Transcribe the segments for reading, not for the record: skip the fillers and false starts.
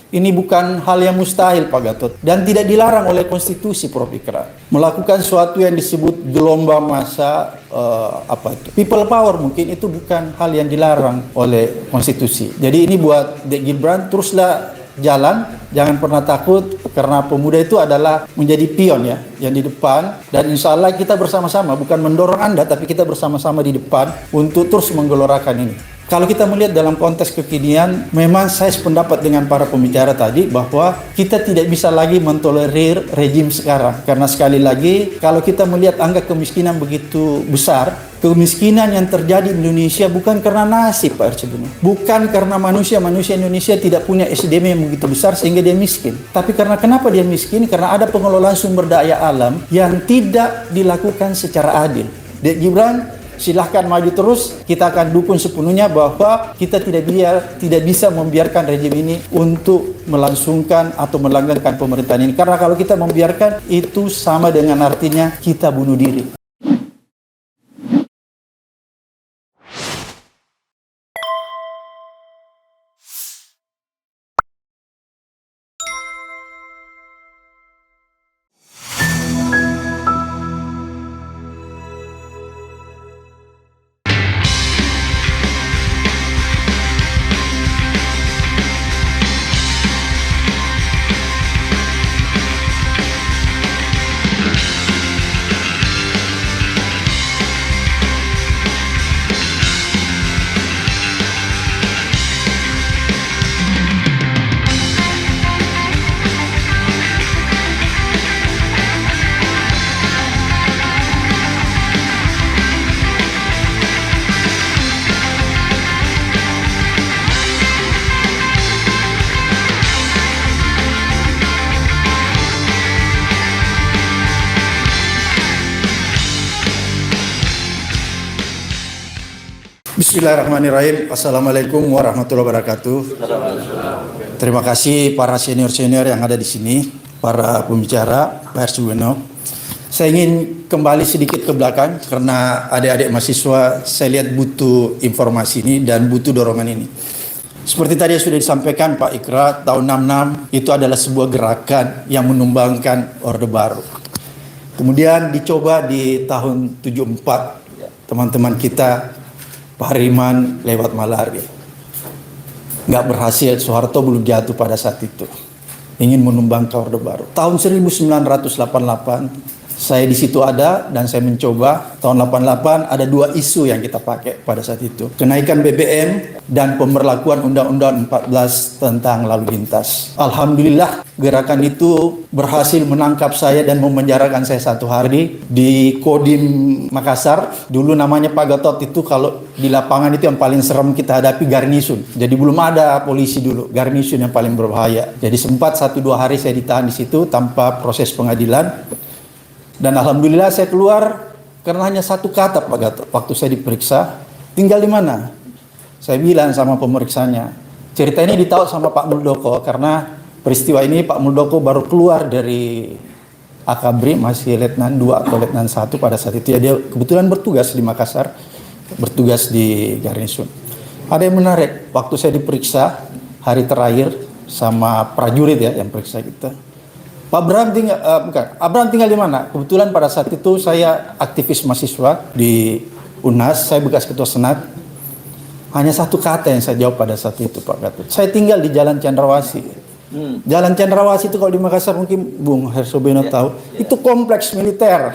Ini bukan hal yang mustahil, Pak Gatot, dan tidak dilarang oleh konstitusi, Prof. Ikra. Melakukan suatu yang disebut gelombang massa people power, mungkin itu bukan hal yang dilarang oleh konstitusi. Jadi ini buat Dek Gibran, teruslah jalan, jangan pernah takut, karena pemuda itu adalah menjadi pion ya, yang di depan, dan insya Allah kita bersama-sama, bukan mendorong Anda, tapi kita bersama-sama di depan untuk terus menggelorakan ini. Kalau kita melihat dalam konteks kekinian, memang saya sependapat dengan para pembicara tadi bahwa kita tidak bisa lagi mentolerir rejim sekarang. Karena sekali lagi, kalau kita melihat angka kemiskinan begitu besar, kemiskinan yang terjadi di Indonesia bukan karena nasib, Pak Arcebino. Bukan karena manusia Indonesia tidak punya SDM yang begitu besar sehingga dia miskin. Tapi karena kenapa dia miskin? Karena ada pengelolaan sumber daya alam yang tidak dilakukan secara adil. Dek Gibran, silahkan maju terus, kita akan dukung sepenuhnya bahwa kita tidak bisa membiarkan rejim ini untuk melangsungkan atau melanggengkan pemerintahan ini. Karena kalau kita membiarkan, itu sama dengan artinya kita bunuh diri. Bismillahirrahmanirrahim. Assalamualaikum warahmatullahi wabarakatuh. Terima kasih para senior-senior yang ada di sini, para pembicara, Pak Arcebino. Saya ingin kembali sedikit ke belakang karena adik-adik mahasiswa saya lihat butuh informasi ini dan butuh dorongan ini. Seperti tadi yang sudah disampaikan Pak Ikra, tahun 66 itu adalah sebuah gerakan yang menumbangkan Orde Baru. Kemudian dicoba di tahun 74, teman-teman kita Pak Hariman lewat malaria. Nggak berhasil, Soeharto belum jatuh pada saat itu. Ingin menumbangkan Orde Baru. Tahun 1988, saya di situ ada dan saya mencoba. Tahun 88 ada dua isu yang kita pakai pada saat itu. Kenaikan BBM dan pemberlakuan Undang-Undang 14 tentang lalu lintas. Alhamdulillah gerakan itu berhasil menangkap saya dan memenjarakan saya 1 hari di Kodim Makassar. Dulu namanya Pak Gatot, itu kalau di lapangan itu yang paling serem kita hadapi garnisun. Jadi belum ada polisi dulu, garnisun yang paling berbahaya. Jadi sempat 1-2 hari saya ditahan di situ tanpa proses pengadilan. Dan alhamdulillah saya keluar karena hanya 1 kata Pak Gatot. Waktu saya diperiksa, tinggal di mana? Saya bilang sama pemeriksanya, cerita ini ditahu sama Pak Muldoko karena peristiwa ini Pak Muldoko baru keluar dari Akabri, masih Letnan 2 atau Letnan 1 pada saat itu. Ya, dia kebetulan bertugas di Makassar, bertugas di Garnisun. Ada yang menarik, waktu saya diperiksa hari terakhir sama prajurit ya yang periksa kita. Pak Abraham tinggal, Abraham tinggal di mana? Kebetulan pada saat itu saya aktivis mahasiswa di UNAS, saya bekas ketua senat. Hanya 1 kata yang saya jawab pada saat itu Pak Gatot. Saya tinggal di Jalan Cendrawasih. Jalan Cendrawasih itu kalau di Makassar mungkin Bung Arcebino tahu, itu kompleks militer.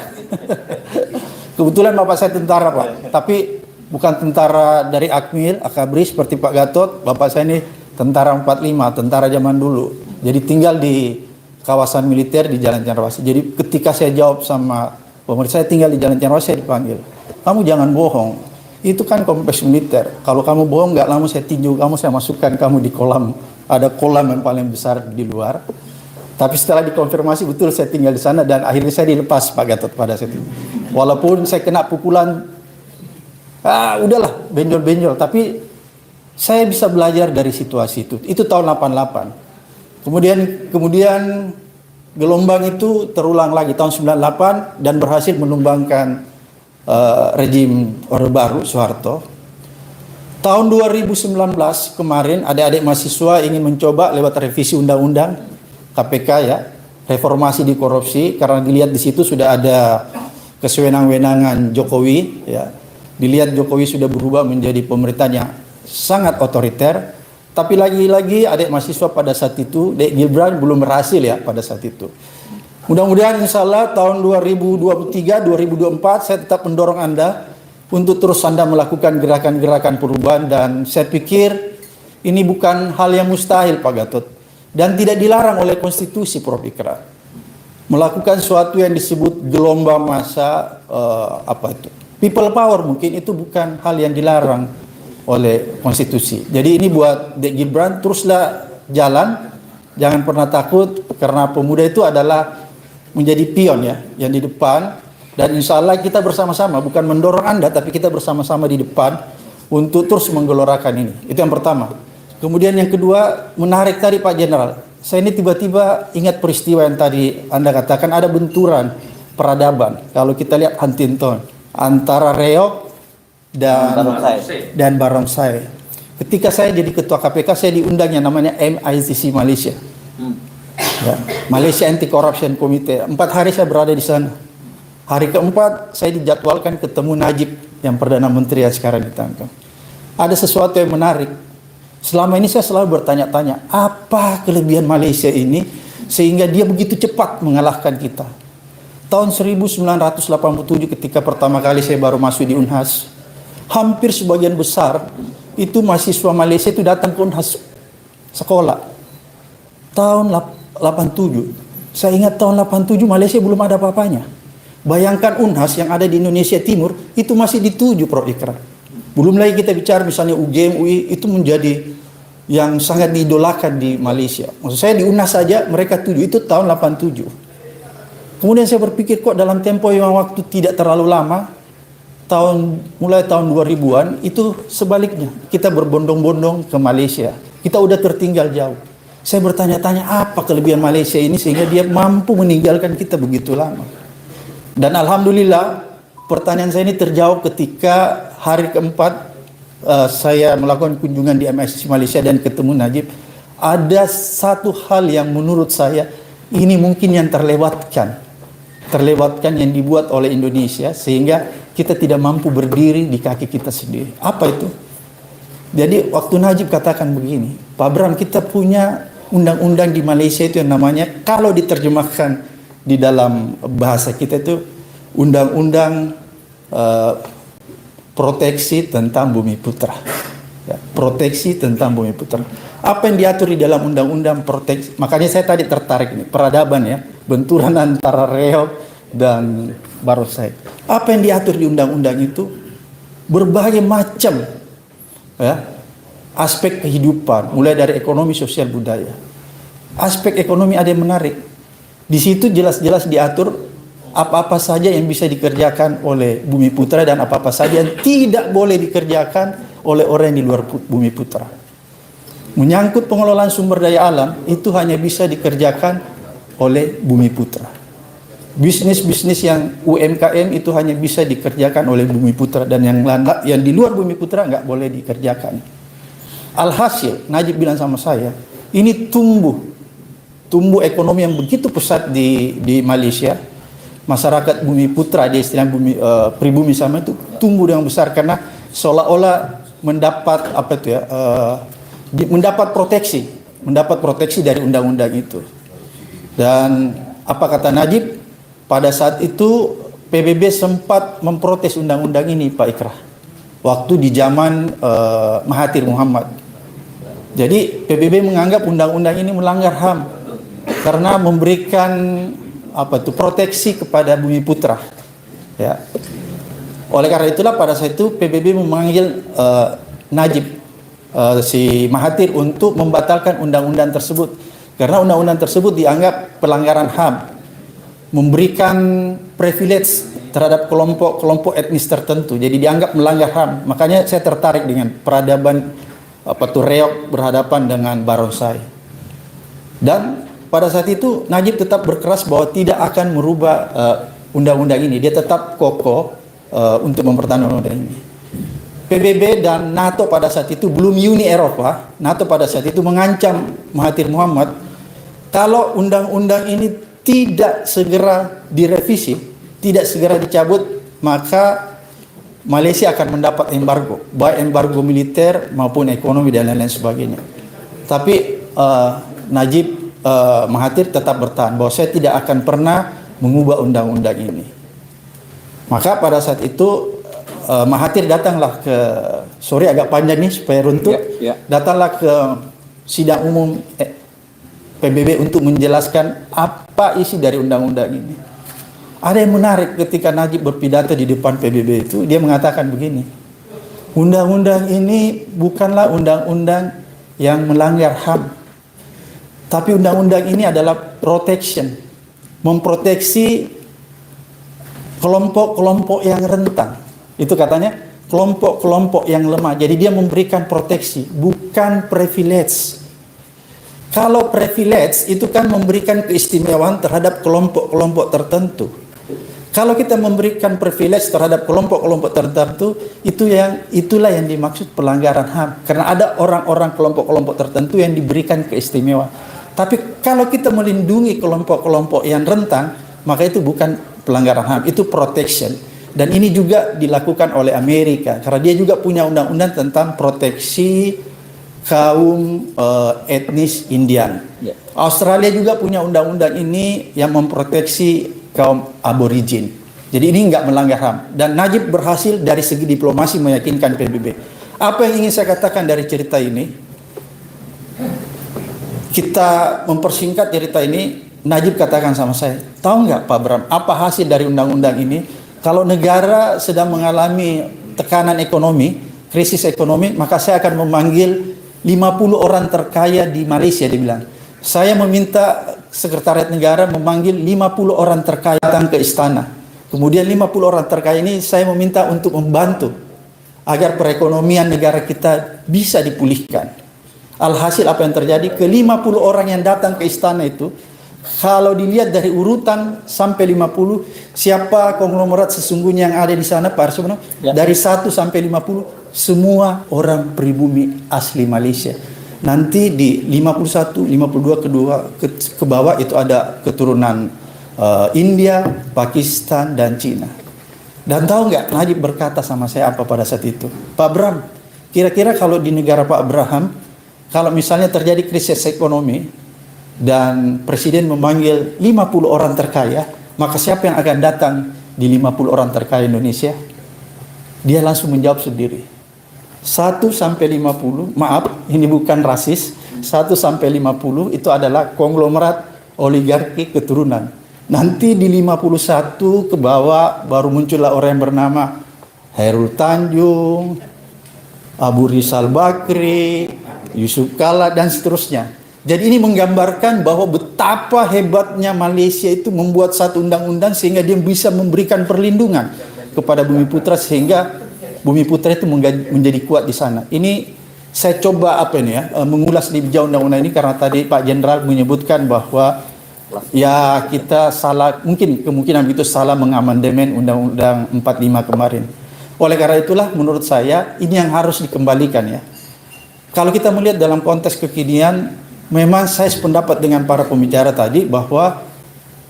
Kebetulan bapak saya tentara Pak, tapi bukan tentara dari Akmil, Akabri seperti Pak Gatot. Bapak saya ini tentara 45, tentara zaman dulu. Jadi tinggal di kawasan militer di Jalan Cendrawasih. Jadi ketika saya jawab sama pemerintah, saya tinggal di Jalan Cendrawasih, saya dipanggil. Kamu jangan bohong. Itu kan kompleks militer. Kalau kamu bohong, nggak lama saya tinju kamu, saya masukkan kamu di kolam. Ada kolam yang paling besar di luar. Tapi setelah dikonfirmasi betul saya tinggal di sana dan akhirnya saya dilepas Pak Gatot pada saat itu. Walaupun saya kena pukulan, udahlah benjol-benjol. Tapi saya bisa belajar dari situasi itu. Itu tahun 88. Kemudian gelombang itu terulang lagi tahun 98 dan berhasil menumbangkan rejim Orde Baru Soeharto. Tahun 2019 kemarin adik-adik mahasiswa ingin mencoba lewat revisi undang-undang KPK ya, reformasi di korupsi, karena dilihat di situ sudah ada kesewenang-wenangan Jokowi ya. Dilihat Jokowi sudah berubah menjadi pemerintahan yang sangat otoriter, tapi lagi-lagi adik mahasiswa pada saat itu, Dek Gibran belum berhasil ya pada saat itu. Mudah-mudahan insya Allah tahun 2023-2024 saya tetap mendorong Anda untuk terus Anda melakukan gerakan-gerakan perubahan, dan saya pikir ini bukan hal yang mustahil Pak Gatot, dan tidak dilarang oleh konstitusi Prof. Ikrar. Melakukan sesuatu yang disebut gelombang massa people power, mungkin itu bukan hal yang dilarang oleh konstitusi. Jadi ini buat Dek Gibran, teruslah jalan, jangan pernah takut, karena pemuda itu adalah menjadi pion ya, yang di depan. Dan insya Allah kita bersama-sama, bukan mendorong Anda, tapi kita bersama-sama di depan untuk terus menggelorakan ini. Itu yang pertama. Kemudian yang kedua, menarik tadi Pak Jenderal. Saya ini tiba-tiba ingat peristiwa yang tadi Anda katakan, ada benturan peradaban. Kalau kita lihat Huntington, antara Reog dan Barongsai. Ketika saya jadi ketua KPK, saya diundang yang namanya MICC Malaysia. Ya, Malaysia Anti Corruption Committee. 4 hari saya berada di sana. Hari keempat saya dijadwalkan ketemu Najib yang Perdana Menteri yang sekarang ditangkap. Ada sesuatu yang menarik. Selama ini saya selalu bertanya-tanya, apa kelebihan Malaysia ini sehingga dia begitu cepat mengalahkan kita. Tahun 1987 ketika pertama kali saya baru masuk di Unhas, hampir sebagian besar itu mahasiswa Malaysia itu datang ke Unhas sekolah. Tahun 87, saya ingat tahun 87 Malaysia belum ada apa-apanya. Bayangkan Unhas yang ada di Indonesia Timur itu masih dituju Prof. Ikrar. Belum lagi kita bicara misalnya UGM, UI, itu menjadi yang sangat diidolakan di Malaysia. Maksud saya di Unhas saja mereka tuju, itu tahun 87. Kemudian saya berpikir kok dalam tempo yang waktu tidak terlalu lama, mulai tahun 2000-an itu sebaliknya. Kita berbondong-bondong ke Malaysia. Kita udah tertinggal jauh. Saya bertanya-tanya apa kelebihan Malaysia ini sehingga dia mampu meninggalkan kita begitu lama. Dan alhamdulillah pertanyaan saya ini terjawab ketika hari keempat saya melakukan kunjungan di MICC Malaysia dan ketemu Najib. Ada satu hal yang menurut saya ini mungkin yang terlewatkan yang dibuat oleh Indonesia sehingga kita tidak mampu berdiri di kaki kita sendiri. Apa itu? Jadi waktu Najib katakan begini, Pak Bram, kita punya undang-undang di Malaysia itu yang namanya, kalau diterjemahkan di dalam bahasa kita itu undang-undang proteksi tentang bumi putra. Ya, proteksi tentang bumi putra. Apa yang diatur di dalam undang-undang proteksi? Makanya saya tadi tertarik ini peradaban ya, benturan antara Reog dan Barongsai. Apa yang diatur di undang-undang itu? Berbagai macam ya, aspek kehidupan, mulai dari ekonomi, sosial, budaya. Aspek ekonomi ada yang menarik. Di situ jelas-jelas diatur apa-apa saja yang bisa dikerjakan oleh bumi putra dan apa-apa saja yang tidak boleh dikerjakan oleh orang yang di luar bumi putra. Menyangkut pengelolaan sumber daya alam itu hanya bisa dikerjakan oleh bumi putra. Bisnis-bisnis yang UMKM itu hanya bisa dikerjakan oleh bumi putra, dan yang di luar bumi putra nggak boleh dikerjakan. Alhasil Najib bilang sama saya, ini tumbuh ekonomi yang begitu pesat di Malaysia. Masyarakat bumi putra, di istilah pribumi sama itu tumbuh dengan besar karena seolah-olah mendapat mendapat proteksi dari undang-undang itu. Dan apa kata Najib? Pada saat itu PBB sempat memprotes undang-undang ini Pak Ikrar. Waktu di zaman Mahathir Muhammad. Jadi PBB menganggap undang-undang ini melanggar HAM karena memberikan proteksi kepada bumi putra. Ya. Oleh karena itulah pada saat itu PBB memanggil Najib si Mahathir untuk membatalkan undang-undang tersebut karena undang-undang tersebut dianggap pelanggaran HAM, memberikan privilege terhadap kelompok etnis tertentu, jadi dianggap melanggar HAM. Makanya saya tertarik dengan peradaban Reog berhadapan dengan Barongsai. Dan pada saat itu Najib tetap berkeras bahwa tidak akan merubah undang-undang ini. Dia tetap kokoh untuk mempertahankan undang-undang ini. PBB dan NATO pada saat itu, belum Uni Eropa, NATO pada saat itu mengancam Mahathir Muhammad, kalau undang-undang ini tidak segera direvisi, tidak segera dicabut, maka Malaysia akan mendapat embargo, baik embargo militer maupun ekonomi dan lain-lain sebagainya. Tapi Najib Mahathir tetap bertahan bahwa saya tidak akan pernah mengubah undang-undang ini. Maka pada saat itu Mahathir datanglah ke, sorry agak panjang nih supaya runtuh, datanglah ke sidang umum PBB untuk menjelaskan apa isi dari undang-undang ini. Ada yang menarik ketika Najib berpidato di depan PBB itu, dia mengatakan begini, undang-undang ini bukanlah undang-undang yang melanggar HAM, tapi undang-undang ini adalah protection, memproteksi kelompok-kelompok yang rentan. Itu katanya kelompok-kelompok yang lemah. Jadi dia memberikan proteksi, bukan privilege. Kalau privilege itu kan memberikan keistimewaan terhadap kelompok-kelompok tertentu. Kalau kita memberikan privilege terhadap kelompok-kelompok tertentu, itulah yang dimaksud pelanggaran HAM. Karena ada orang-orang kelompok-kelompok tertentu yang diberikan keistimewaan. Tapi kalau kita melindungi kelompok-kelompok yang rentan, maka itu bukan pelanggaran HAM, itu protection. Dan ini juga dilakukan oleh Amerika, karena dia juga punya undang-undang tentang proteksi kaum etnis Indian. Australia juga punya undang-undang ini yang memproteksi kaum aborigin. Jadi ini nggak melanggar HAM. Dan Najib berhasil dari segi diplomasi meyakinkan PBB. Apa yang ingin saya katakan dari cerita ini? Kita mempersingkat cerita ini. Najib katakan sama saya, tahu nggak Pak Bram, apa hasil dari undang-undang ini? Kalau negara sedang mengalami tekanan ekonomi, krisis ekonomi, maka saya akan memanggil 50 orang terkaya di Malaysia, dia bilang. Saya meminta Sekretariat Negara memanggil 50 orang terkaya datang ke istana. Kemudian 50 orang terkaya ini saya meminta untuk membantu agar perekonomian negara kita bisa dipulihkan. Alhasil apa yang terjadi? Ke 50 orang yang datang ke istana itu, kalau dilihat dari urutan sampai 50, siapa konglomerat sesungguhnya yang ada di sana, Pak Arsono? Dari 1 sampai 50, semua orang pribumi asli Malaysia. Nanti di 51, 52 ke bawah itu ada keturunan India, Pakistan, dan Cina. Dan tahu nggak, Najib berkata sama saya apa pada saat itu? Pak Bram, kira-kira kalau di negara Pak Abraham, kalau misalnya terjadi krisis ekonomi, dan Presiden memanggil 50 orang terkaya, maka siapa yang akan datang di 50 orang terkaya Indonesia? Dia langsung menjawab sendiri. 1 sampai 50, maaf, ini bukan rasis. 1 sampai 50 itu adalah konglomerat oligarki keturunan. Nanti di 51 ke bawah baru muncullah orang yang bernama Hairul Tanjung, Abu Rizal Bakri, Yusuf Kala, dan seterusnya. Jadi ini menggambarkan bahwa betapa hebatnya Malaysia itu membuat satu undang-undang sehingga dia bisa memberikan perlindungan kepada Bumi Putra, sehingga Bumi Putra itu menjadi kuat di sana. Ini saya coba mengulas lebih jauh undang-undang ini karena tadi Pak Jenderal menyebutkan bahwa ya kita salah, mungkin kemungkinan itu salah mengamandemen Undang-Undang 45 kemarin. Oleh karena itulah menurut saya ini yang harus dikembalikan ya. Kalau kita melihat dalam konteks kekinian, memang saya sependapat dengan para pembicara tadi bahwa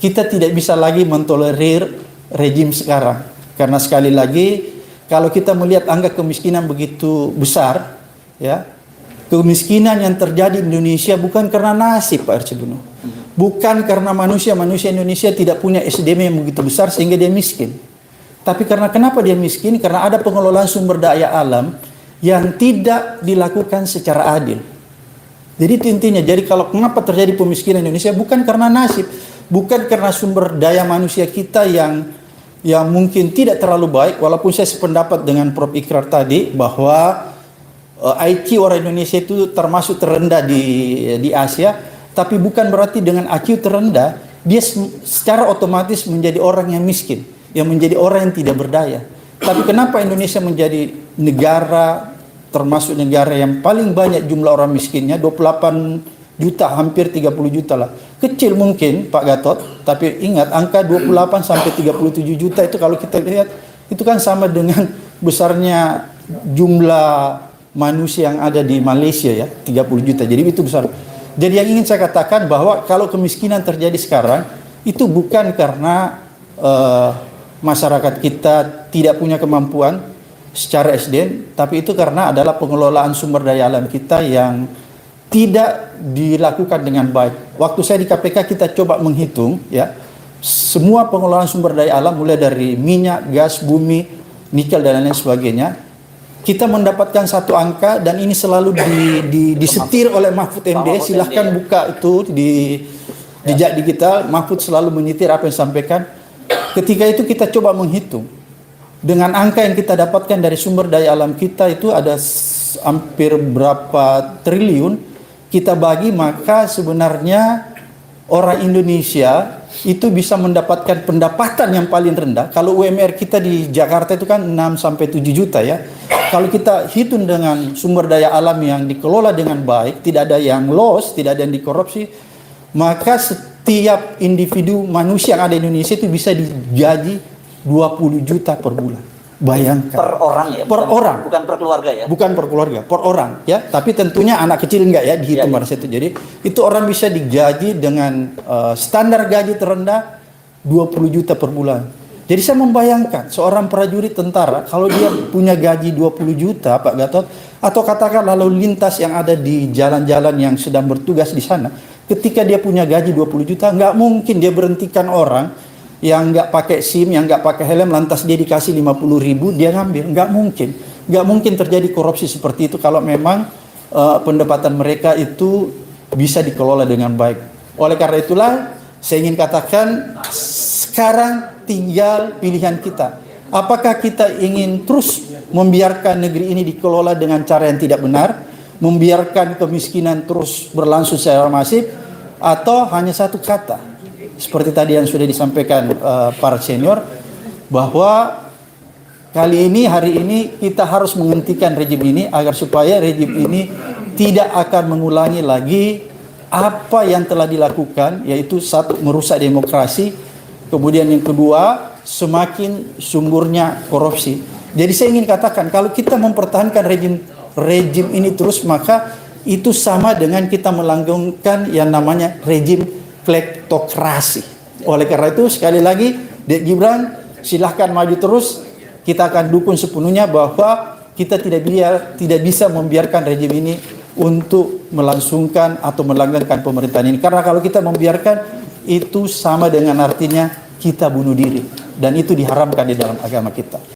kita tidak bisa lagi mentolerir rejim sekarang. Karena sekali lagi, kalau kita melihat angka kemiskinan begitu besar, ya, kemiskinan yang terjadi di Indonesia bukan karena nasib, Pak Archibuno. Bukan karena manusia Indonesia tidak punya SDM yang begitu besar sehingga dia miskin. Tapi karena kenapa dia miskin? Karena ada pengelolaan sumber daya alam yang tidak dilakukan secara adil. Jadi itu intinya. Jadi kalau kenapa terjadi pemiskinan Indonesia bukan karena nasib, bukan karena sumber daya manusia kita yang mungkin tidak terlalu baik. Walaupun saya sependapat dengan Prof. Ikrar tadi bahwa IQ orang Indonesia itu termasuk terendah di Asia, tapi bukan berarti dengan IQ terendah dia secara otomatis menjadi orang yang miskin, yang menjadi orang yang tidak berdaya. Tapi kenapa Indonesia menjadi negara termasuk negara yang paling banyak jumlah orang miskinnya, 28 juta, hampir 30 juta lah. Kecil mungkin Pak Gatot, tapi ingat angka 28 sampai 37 juta itu kalau kita lihat, itu kan sama dengan besarnya jumlah manusia yang ada di Malaysia ya, 30 juta. Jadi itu besar. Jadi yang ingin saya katakan bahwa kalau kemiskinan terjadi sekarang itu bukan karena masyarakat kita tidak punya kemampuan secara SDM, tapi itu karena adalah pengelolaan sumber daya alam kita yang tidak dilakukan dengan baik. Waktu saya di KPK kita coba menghitung ya, semua pengelolaan sumber daya alam mulai dari minyak, gas, bumi, nikel dan lain sebagainya. Kita mendapatkan satu angka dan ini selalu disetir oleh Mahfud MD. Silahkan buka itu di jejak digital. Mahfud selalu menyetir apa yang disampaikan. Ketika itu kita coba menghitung dengan angka yang kita dapatkan dari sumber daya alam kita itu ada hampir berapa triliun kita bagi, maka sebenarnya orang Indonesia itu bisa mendapatkan pendapatan yang paling rendah. Kalau UMR kita di Jakarta itu kan 6 sampai 7 juta ya. Kalau kita hitung dengan sumber daya alam yang dikelola dengan baik, tidak ada yang loss, tidak ada yang dikorupsi, maka setiap individu manusia yang ada di Indonesia itu bisa digaji 20 juta per bulan. Bayangkan. Per orang ya? Per orang. Bukan per keluarga ya? Bukan per keluarga, per orang ya. Tapi tentunya anak kecil enggak ya dihitung pada situ. Jadi itu orang bisa digaji dengan standar gaji terendah 20 juta per bulan. Jadi saya membayangkan seorang prajurit tentara kalau dia punya gaji 20 juta Pak Gatot, atau katakan lalu lintas yang ada di jalan-jalan yang sedang bertugas di sana, ketika dia punya gaji 20 juta, nggak mungkin dia berhentikan orang yang nggak pakai SIM, yang nggak pakai helm, lantas dia dikasih 50.000, dia ngambil. Nggak mungkin terjadi korupsi seperti itu kalau memang pendapatan mereka itu bisa dikelola dengan baik. Oleh karena itulah saya ingin katakan sekarang tinggal pilihan kita. Apakah kita ingin terus membiarkan negeri ini dikelola dengan cara yang tidak benar, membiarkan kemiskinan terus berlangsung secara masif, atau hanya satu kata seperti tadi yang sudah disampaikan para senior, bahwa kali ini, hari ini kita harus menghentikan rejim ini agar supaya rejim ini tidak akan mengulangi lagi apa yang telah dilakukan, yaitu satu, merusak demokrasi, kemudian yang kedua, semakin sumburnya korupsi. Jadi saya ingin katakan, kalau kita mempertahankan rejim ini terus, maka itu sama dengan kita melanggengkan yang namanya rejim kleptokrasi. Oleh karena itu sekali lagi, Dek Gibran silahkan maju terus. Kita akan dukung sepenuhnya bahwa kita tidak bisa membiarkan rejim ini untuk melangsungkan atau melanggengkan pemerintahan ini. Karena kalau kita membiarkan, itu sama dengan artinya kita bunuh diri, dan itu diharamkan di dalam agama kita.